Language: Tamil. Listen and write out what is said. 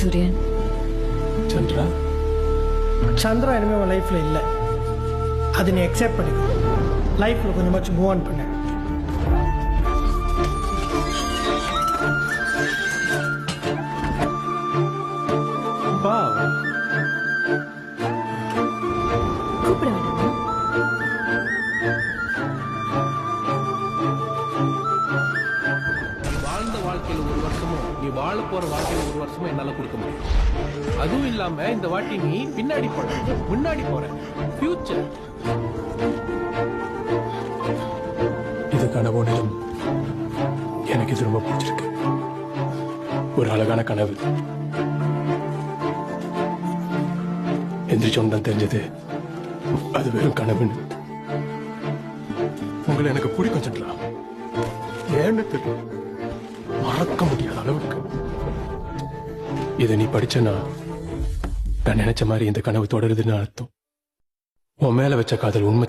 சூரியன். சந்திரா சந்திரா இனிமே உன் லைஃப்ல இல்லை. அது நீ அக்செப்ட் பண்ணிக்கோ. லைஃப்ல கொஞ்சமாச்சும் மூவ் ஆன் பண்ண. கூப்பிட வேண்டாமா? நீ வாழ்ந்த வாழ்க்கையில ஒரு வருஷமும் நீ வாழ போற வாழ்க்கையில ஒரு வருஷமும் என்னால கொடுக்க முடியும். அதுவும் இல்லாம இந்த வாட்டி நீ பின்னாடி போற, முன்னாடி போற, ஃபியூச்சர். இதுக்கான ஒன்றும் எனக்கு இது ரொம்ப பிடிச்சிருக்கு. ஒரு அழகான கனவு. எந்திரிச்சோன்னு தான் தெரிஞ்சது அது வெறும் கனவுன்னு. உங்களை எனக்கு பிடிக்கும் சந்திரா. ஏன்னு தெரியும், மறக்க முடியாத அளவுக்கு. இதை நீ படிச்சனா நான் நினைச்ச மாதிரி இந்த கனவு தொடருதுன்னு அர்த்தம். உன் மேல வச்ச காதல் உண்மை.